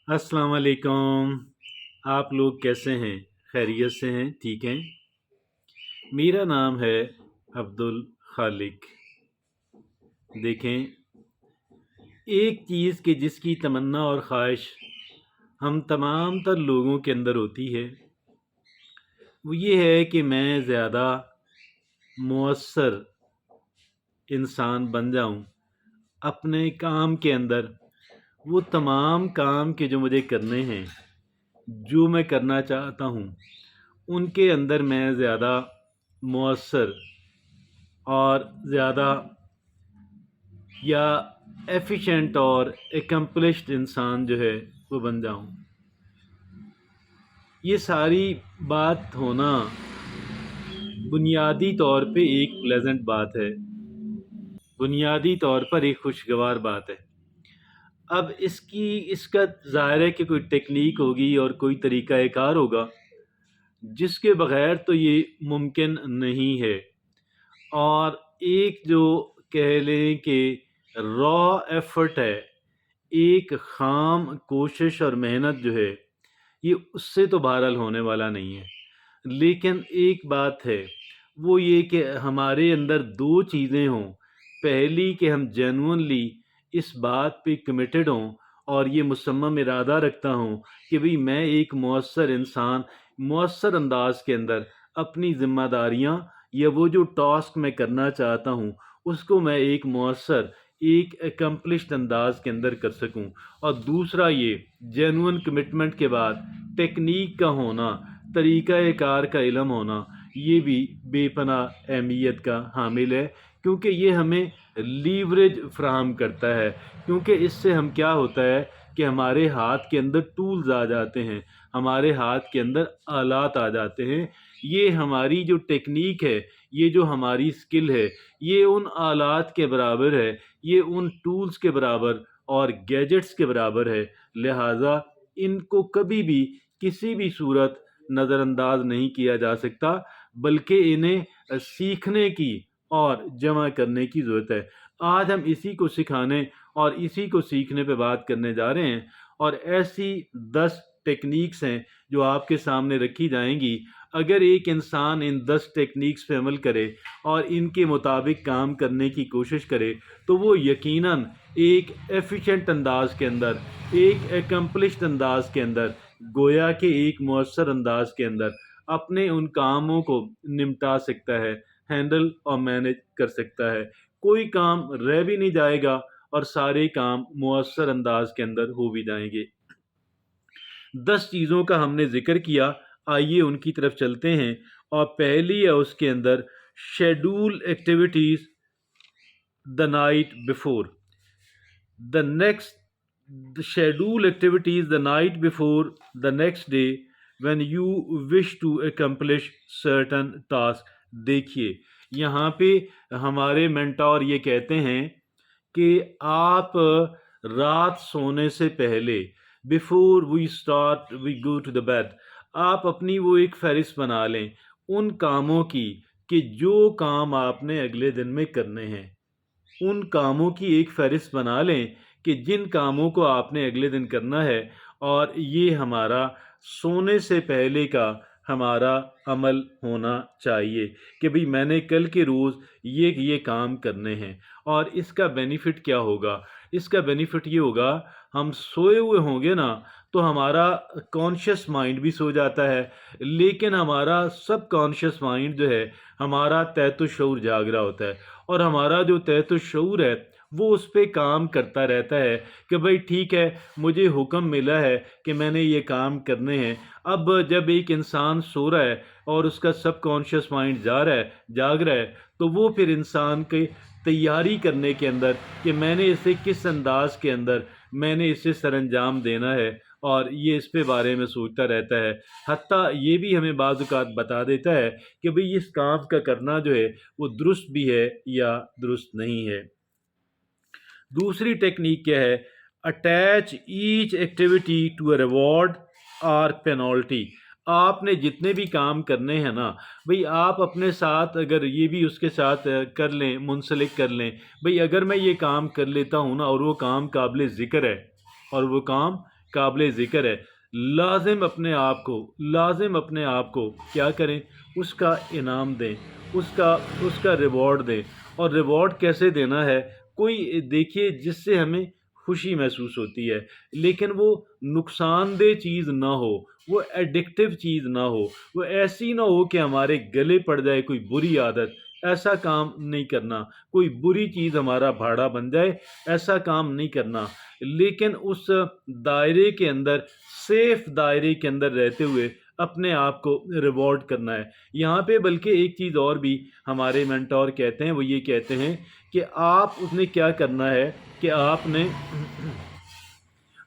अस्सलाम वालेकुम। आप लोग कैसे हैं? खैरियत से हैं? ठीक हैं? मेरा नाम है अब्दुल खालिक। देखें, एक चीज़ कि जिसकी तमन्ना और ख्वाहिश हम तमाम तर लोगों के अंदर होती है, वो ये है कि मैं ज़्यादा मुअस्सर इंसान बन जाऊं अपने काम के अंदर। वो तमाम काम के जो मुझे करने हैं, जो मैं करना चाहता हूं, उनके अंदर मैं ज़्यादा मुअस्सर और ज़्यादा या एफिशिएंट और एकम्प्लिश्ड इंसान जो है वो बन जाऊं। ये सारी बात होना बुनियादी तौर पे एक प्लेजेंट बात है, बुनियादी तौर पर एक खुशगवार बात है। अब इसका ज़ाहिर है कि कोई टेक्निक होगी और कोई तरीक़ाकार होगा जिसके बग़ैर तो ये मुमकिन नहीं है। और एक जो कह लें कि रॉ एफ़र्ट है, एक ख़ाम कोशिश और मेहनत जो है, ये उससे तो बहरहाल होने वाला नहीं है। लेकिन एक बात है, वो ये कि हमारे अंदर 2 चीज़ें हों। पहली कि हम जेन्युइनली इस बात पे कमिटेड हों और ये मुसम्मम इरादा रखता हूँ कि भई मैं एक मुअस्सर इंसान, मुअस्सर अंदाज़ के अंदर अपनी ज़िम्मेदारियाँ या वो जो टास्क मैं करना चाहता हूँ, उसको मैं एक मुअस्सर, एक एकम्प्लिश्ड अंदाज़ के अंदर कर सकूँ। और दूसरा ये जेन्युइन कमिटमेंट के बाद टेक्नीक का होना, तरीक़ाए-कार का इल्म होना, ये भी बेपनाह अहमियत का हामिल है, क्योंकि ये हमें लीवरेज फ़राहम करता है। क्योंकि इससे हम क्या होता है कि हमारे हाथ के अंदर टूल्स आ जाते हैं, हमारे हाथ के अंदर आलात आ जाते हैं। ये हमारी जो टेक्नीक है, ये जो हमारी स्किल है, ये उन आलात के बराबर है, ये उन टूल्स के बराबर और गैजेट्स के बराबर है। लिहाजा इनको कभी भी किसी भी सूरत नज़रअंदाज नहीं किया जा सकता, बल्कि इन्हें सीखने की और जमा करने की ज़रूरत है। आज हम इसी को सिखाने और इसी को सीखने पे बात करने जा रहे हैं। और ऐसी 10 टेक्निक्स हैं जो आपके सामने रखी जाएंगी। अगर एक इंसान इन 10 टेक्निक्स पे अमल करे और इनके मुताबिक काम करने की कोशिश करे, तो वो यकीनन एक एफिशिएंट अंदाज के अंदर, एक एकम्प्लिश्ड अंदाज के अंदर, गोया के एक मुअस्सर अंदाज के अंदर अपने उन कामों को निपटा सकता है, हैंडल और मैनेज कर सकता है। कोई काम रह भी नहीं जाएगा और सारे काम मुअस्सर अंदाज के अंदर हो भी जाएंगे। 10 चीज़ों का हमने जिक्र किया, आइए उनकी तरफ चलते हैं। और पहली है उसके अंदर schedule activities the night before. The next the schedule activities the night before the next day when you wish to accomplish certain task। देखिए, यहाँ पे हमारे मेंटोर ये कहते हैं कि आप रात सोने से पहले, before we start we go to the bed, आप अपनी वो एक फहरिस्त बना लें उन कामों की कि जो काम आपने अगले दिन में करने हैं। उन कामों की एक फहरिस्त बना लें कि जिन कामों को आपने अगले दिन करना है। और ये हमारा सोने से पहले का हमारा अमल होना चाहिए कि भाई मैंने कल के रोज़ ये काम करने हैं। और इसका बेनिफिट क्या होगा? इसका बेनिफिट ये होगा, हम सोए हुए होंगे ना, तो हमारा कॉन्शियस माइंड भी सो जाता है, लेकिन हमारा सब कॉन्शियस माइंड जो है, हमारा तहत शऊर जाग रहा होता है। और हमारा जो तहत शऊर है वो उस पे काम करता रहता है कि भाई ठीक है, मुझे हुक्म मिला है कि मैंने ये काम करने हैं। अब जब एक इंसान सो रहा है और उसका सब कॉन्शियस माइंड जाग रहा है, तो वो फिर इंसान की तैयारी करने के अंदर कि मैंने इसे किस अंदाज के अंदर मैंने इसे सरंजाम देना है, और ये इस पे बारे में सोचता रहता है। हत्ता ये भी हमें बाज़ औक़ात बता देता है कि भाई इस काम का करना जो है वो दुरुस्त भी है या दुरुस्त नहीं है। दूसरी टेक्निक क्या है? Attach each activity to a reward और पेनल्टी। आपने जितने भी काम करने हैं ना, भाई आप अपने साथ अगर ये भी उसके साथ कर लें, मुंसलिक कर लें, भाई अगर मैं ये काम कर लेता हूँ ना और वो काम काबिल ज़िक्र है और वो काम काबिल ज़िक्र है। लाज़िम अपने आप को क्या करें, उसका इनाम दें, उसका उसका रिवॉर्ड दें। और रिवॉर्ड कैसे देना है, कोई देखिए जिससे हमें खुशी महसूस होती है, लेकिन वो नुकसानदेह चीज़ ना हो, वो एडिक्टिव चीज़ ना हो, वो ऐसी ना हो कि हमारे गले पड़ जाए कोई बुरी आदत। ऐसा काम नहीं करना, कोई बुरी चीज़ हमारा भाड़ा बन जाए, ऐसा काम नहीं करना। लेकिन उस दायरे के अंदर, सेफ दायरे के अंदर रहते हुए अपने आप को रिवॉर्ड करना है। यहाँ पे बल्कि एक चीज़ और भी हमारे मेंटोर कहते हैं, वो ये कहते हैं कि आप उसने क्या करना है कि आपने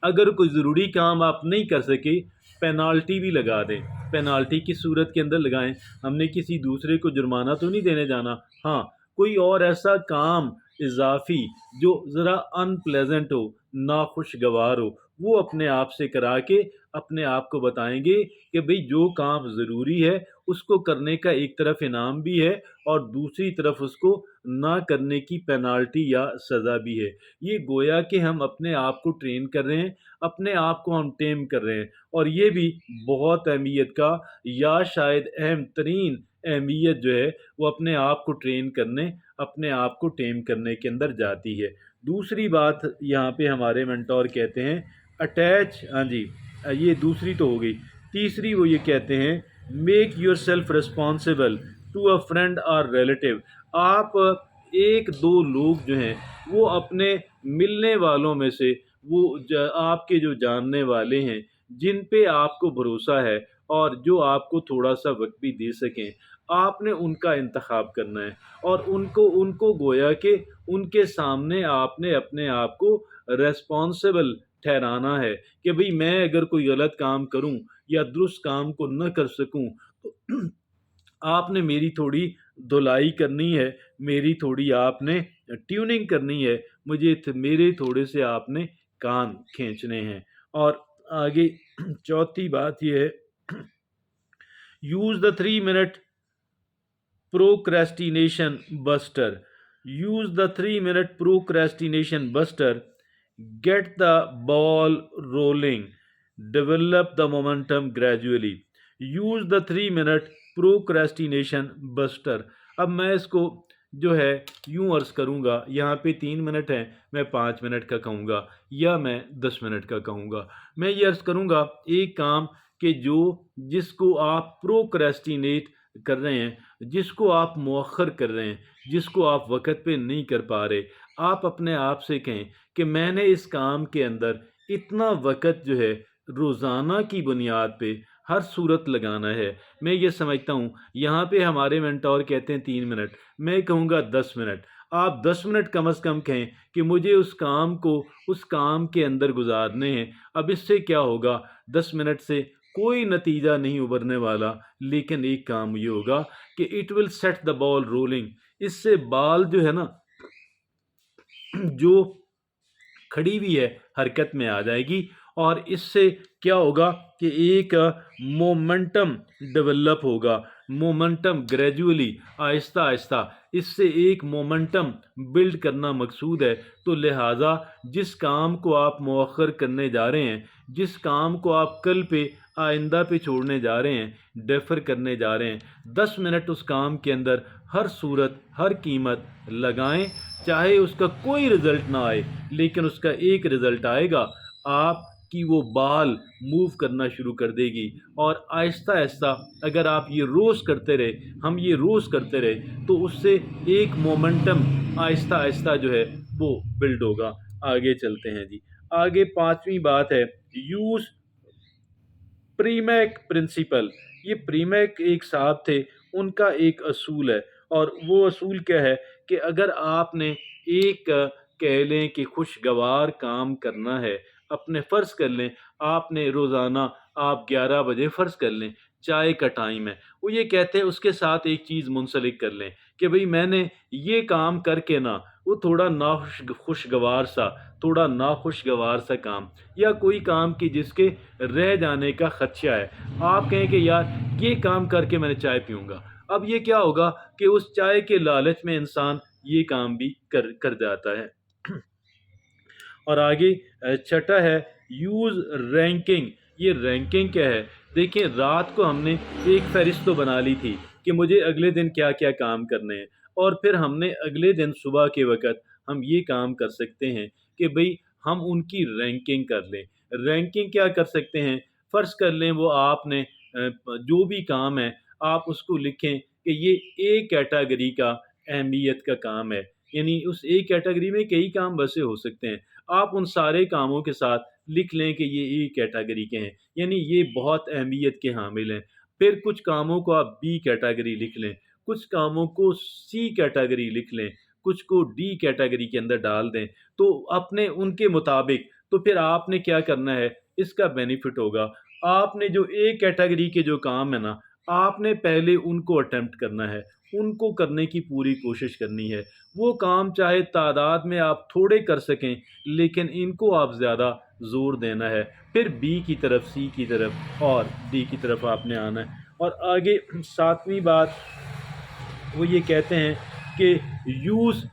अगर कोई ज़रूरी काम आप नहीं कर सके, पेनाल्टी भी लगा दें। पेनाल्टी किस सूरत के अंदर लगाएं, हमने किसी दूसरे को जुर्माना तो नहीं देने जाना। हाँ, कोई और ऐसा काम इजाफी जो ज़रा अनप्लेजेंट हो, नाखुशगवार हो, वो अपने आप से करा के अपने आप को बताएंगे कि भाई जो काम ज़रूरी है उसको करने का एक तरफ इनाम भी है और दूसरी तरफ उसको ना करने की पेनाल्टी या सज़ा भी है। ये गोया कि हम अपने आप को ट्रेन कर रहे हैं, अपने आप को हम टेम कर रहे हैं। और ये भी बहुत अहमियत का, या शायद अहम तरीन अहमियत जो है वो अपने आप को ट्रेन करने, अपने आप को टेम करने के अंदर जाती है। दूसरी बात यहाँ पे हमारे मेंटोर कहते हैं अटैच, हाँ जी, ये दूसरी तो हो गई। तीसरी वो ये कहते हैं make yourself responsible to a friend और रिलेटिव। आप एक दो लोग जो हैं वो अपने मिलने वालों में से, वो आपके जो जानने वाले हैं, जिन पे आपको भरोसा है और जो आपको थोड़ा सा वक्त भी दे सकें, आपने उनका इंतखाब करना है। और उनको उनको गोया कि उनके सामने आपने अपने आप को रेस्पॉन्सिबल ठहराना है कि भाई मैं अगर कोई गलत काम करूं या दुरुस्त काम को न कर सकूं तो आपने मेरी थोड़ी धुलाई करनी है, मेरी थोड़ी आपने ट्यूनिंग करनी है, मेरे थोड़े से आपने कान खींचने हैं। और आगे चौथी बात ये है, use the 3 minute procrastination buster. Use the 3 minute procrastination buster. Get the ball rolling. Develop the momentum gradually. Use the 3 minute procrastination buster. अब मैं इसको जो है यूं अर्ज करूंगा, यहाँ पे 3 मिनट है, मैं 5 मिनट का कहूँगा या मैं 10 मिनट का कहूँगा। मैं ये अर्ज करूंगा एक काम कि जिसको आप प्रोक्रेस्टिनेट कर रहे हैं, जिसको आप मौखर कर रहे हैं, जिसको आप वक़्त पे नहीं कर पा रहे, आप अपने आप से कहें कि मैंने इस काम के अंदर इतना वक़्त जो है रोज़ाना की बुनियाद पे हर सूरत लगाना है। मैं ये समझता हूँ, यहाँ पे हमारे मेंटोर कहते हैं 3 मिनट, मैं कहूँगा 10 मिनट। आप 10 मिनट कम से कम कहें कि मुझे उस काम के अंदर गुजारने हैं। अब इससे क्या होगा, 10 मिनट से कोई नतीजा नहीं उभरने वाला, लेकिन एक काम ये होगा कि it will set the ball rolling. इससे बाल जो है ना, जो खड़ी हुई है हरकत में आ जाएगी और इससे क्या होगा कि एक मोमेंटम डेवलप होगा। मोमेंटम ग्रेजुअली, आहिस्ता आहिस्ता, इससे एक मोमेंटम बिल्ड करना मकसूद है। तो लिहाजा जिस काम को आप मौखर करने जा रहे हैं, जिस काम को आप कल पे आइंदा पे छोड़ने जा रहे हैं, डेफर करने जा रहे हैं, 10 मिनट उस काम के अंदर हर सूरत हर कीमत लगाएं। चाहे उसका कोई रिजल्ट ना आए, लेकिन उसका एक रिजल्ट आएगा, आपकी वो बाल मूव करना शुरू कर देगी। और आहिस्ता आहिस्ता अगर आप ये रोज़ करते रहे, हम ये रोज़ करते रहे, तो उससे एक मोमेंटम आहिस्ता आहिस्ता जो है वो बिल्ड होगा। आगे चलते हैं जी। आगे पांचवी बात है, यूज़ प्रीमैक प्रिंसिपल। ये प्रीमैक एक साहब थे, उनका एक असूल है, और वो असूल क्या है कि अगर आपने एक कह लें कि खुशगवार काम करना है, अपने फ़र्ज़ कर लें आपने रोज़ाना, आप 11 बजे फ़र्ज़ कर लें चाय का टाइम है, वो ये कहते हैं उसके साथ एक चीज़ मुंसलिक कर लें कि भाई मैंने ये काम करके ना, वो थोड़ा खुशगवार सा, थोड़ा नाखुशगवार सा काम, या कोई काम की जिसके रह जाने का खदशा है, आप कहें कि यार ये काम करके मैंने चाय पीऊँगा। अब ये क्या होगा कि उस चाय के लालच में इंसान ये काम भी कर कर जाता है। और आगे छठा है یوز رینکنگ. یہ رینکنگ کیا ہے؟ دیکھیں، رات کو ہم نے ایک فہرست تو بنا لی تھی کہ مجھے اگلے دن کیا کیا کام کرنے ہیں، اور پھر ہم نے اگلے دن صبح کے وقت ہم یہ کام کر سکتے ہیں کہ بھئی ہم ان کی رینکنگ کر لیں. رینکنگ کیا کر سکتے ہیں؟ فرض کر لیں وہ آپ نے جو بھی کام ہے آپ اس کو لکھیں کہ یہ ایک کیٹیگری کا اہمیت کا کام ہے. یعنی اس ایک کیٹیگری میں کئی کام ویسے ہو سکتے ہیں، آپ ان سارے کاموں کے ساتھ لکھ لیں کہ یہ ایک کیٹیگری کے ہیں، یعنی یہ بہت اہمیت کے حامل ہیں. پھر کچھ کاموں کو آپ بی کیٹیگری لکھ لیں، کچھ کاموں کو سی کیٹیگری لکھ لیں، کچھ کو ڈی کیٹیگری کے اندر ڈال دیں. تو اپنے ان کے مطابق تو پھر آپ نے کیا کرنا ہے، اس کا بینیفٹ ہوگا. آپ نے جو ایک کیٹیگری کے جو کام ہے نا، آپ نے پہلے ان کو اٹیمپٹ کرنا ہے، ان کو کرنے کی پوری کوشش کرنی ہے. وہ کام چاہے تعداد میں آپ تھوڑے کر سکیں، لیکن ان کو آپ زیادہ زور دینا ہے. پھر بی کی طرف، سی کی طرف اور ڈی کی طرف آپ نے آنا ہے. اور آگے ساتویں بات وہ یہ کہتے ہیں کہ یوز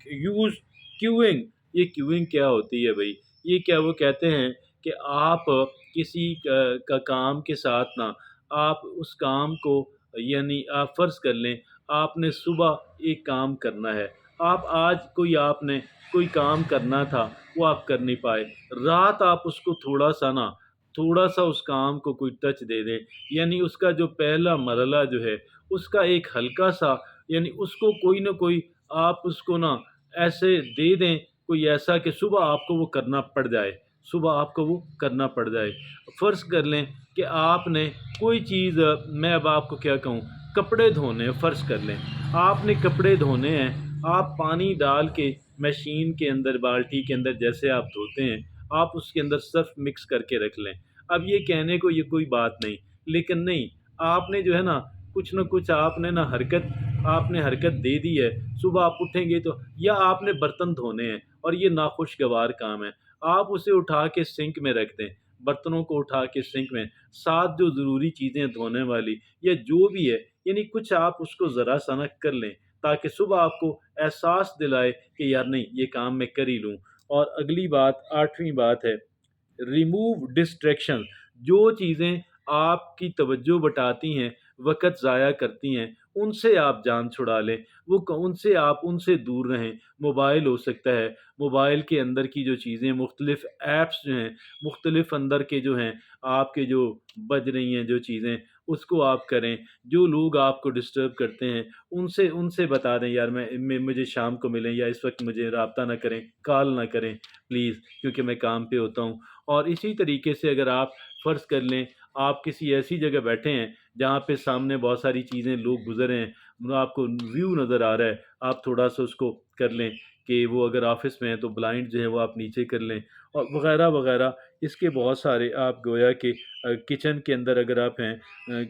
یوز کیوئنگ. یہ کیوئنگ کیا ہوتی ہے بھائی؟ یہ کیا وہ کہتے ہیں کہ آپ کسی کا کام کے ساتھ نا، آپ اس کام کو، یعنی آپ فرض کر لیں آپ نے صبح ایک کام کرنا ہے، آپ آج آپ نے کوئی کام کرنا تھا، وہ آپ کر نہیں پائے، رات آپ اس کو تھوڑا سا اس کام کو کوئی ٹچ دے دیں. یعنی اس کا جو پہلا مرحلہ جو ہے اس کا ایک ہلکا سا، یعنی اس کو کوئی نہ کوئی آپ اس کو نا ایسے دے دیں، کوئی ایسا کہ صبح آپ کو وہ کرنا پڑ جائے، صبح آپ کو وہ کرنا پڑ جائے. فرض کر لیں کہ آپ نے کوئی چیز، میں اب آپ کو کیا کہوں، کپڑے دھونے ہیں. فرض کر لیں آپ نے کپڑے دھونے ہیں، آپ پانی ڈال کے مشین کے اندر، بالٹی کے اندر جیسے آپ دھوتے ہیں، آپ اس کے اندر سرف مکس کر کے رکھ لیں. اب یہ کہنے کو یہ کوئی بات نہیں، لیکن نہیں، آپ نے جو ہے نا کچھ نہ کچھ آپ نے نا حرکت دے دی ہے. صبح آپ اٹھیں گے تو، یا آپ نے برتن دھونے ہیں اور یہ ناخوشگوار کام ہے، آپ اسے اٹھا کے سنک میں رکھ دیں، برتنوں کو اٹھا کے سنک میں، ساتھ جو ضروری چیزیں دھونے والی یا جو بھی ہے، یعنی کچھ آپ اس کو ذرا سنک کر لیں تاکہ صبح آپ کو احساس دلائے کہ یار نہیں، یہ کام میں کر ہی لوں. اور اگلی بات، آٹھویں بات ہے ریموو ڈسٹریکشن. جو چیزیں آپ کی توجہ بٹاتی ہیں، وقت ضائع کرتی ہیں، ان سے آپ جان چھڑا لیں. ان سے دور رہیں. موبائل ہو سکتا ہے، موبائل کے اندر کی جو چیزیں، مختلف ایپس جو ہیں، مختلف اندر کے جو ہیں آپ کے جو بج رہی ہیں جو چیزیں، اس کو آپ کریں. جو لوگ آپ کو ڈسٹرب کرتے ہیں ان سے بتا دیں یار مجھے شام کو ملیں، یا اس وقت مجھے رابطہ نہ کریں، کال نہ کریں پلیز، کیونکہ میں کام پہ ہوتا ہوں. اور اسی طریقے سے اگر آپ فرض کر لیں آپ کسی ایسی جگہ بیٹھے ہیں جہاں پہ سامنے بہت ساری چیزیں، لوگ گزر رہے ہیں، آپ کو ویو نظر آ رہا ہے، آپ تھوڑا سا اس کو کر لیں کہ وہ اگر آفس میں ہیں تو بلائنڈ جو ہے وہ آپ نیچے کر لیں، اور وغیرہ وغیرہ. اس کے بہت سارے آپ گویا کہ کچن کے اندر اگر آپ ہیں،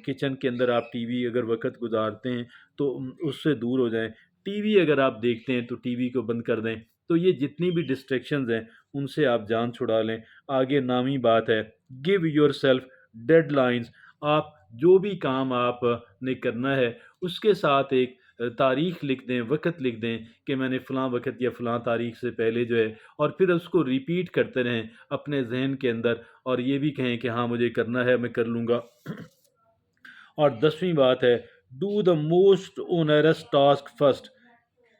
کچن کے اندر آپ ٹی وی اگر وقت گزارتے ہیں تو اس سے دور ہو جائیں. ٹی وی اگر آپ دیکھتے ہیں تو ٹی وی کو بند کر دیں. تو یہ جتنی بھی ڈسٹریکشنز ہیں ان سے آپ جان چھڑا لیں. آگے نامی بات ہے give yourself deadlines. آپ جو بھی کام آپ نے کرنا ہے اس کے ساتھ ایک تاریخ لکھ دیں، وقت لکھ دیں کہ میں نے فلاں وقت یا فلاں تاریخ سے پہلے جو ہے، اور پھر اس کو ریپیٹ کرتے رہیں اپنے ذہن کے اندر، اور یہ بھی کہیں کہ ہاں مجھے کرنا ہے، میں کر لوں گا. اور 10ویں بات ہے do the most onerous task first.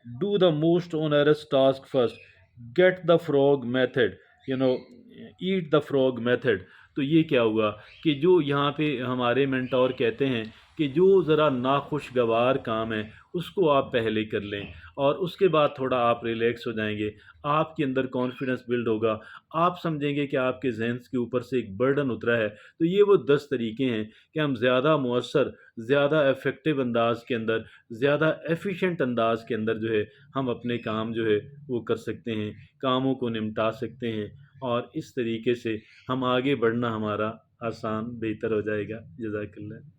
Do the most onerous task first. Get the frog method, you know eat the frog method. تو یہ کیا ہوا کہ جو یہاں پہ ہمارے مینٹور کہتے ہیں کہ جو ذرا ناخوشگوار کام ہے اس کو آپ پہلے کر لیں، اور اس کے بعد تھوڑا آپ ریلیکس ہو جائیں گے، آپ کے اندر کانفیڈنس بلڈ ہوگا، آپ سمجھیں گے کہ آپ کے ذہن کے اوپر سے ایک برڈن اترا ہے. تو یہ وہ 10 طریقے ہیں کہ ہم زیادہ مؤثر، زیادہ افیکٹو انداز کے اندر، زیادہ ایفیشینٹ انداز کے اندر جو ہے ہم اپنے کام جو ہے وہ کر سکتے ہیں، کاموں کو نمٹا سکتے ہیں، اور اس طریقے سے ہم آگے بڑھنا ہمارا آسان، بہتر ہو جائے گا. جزاک اللہ.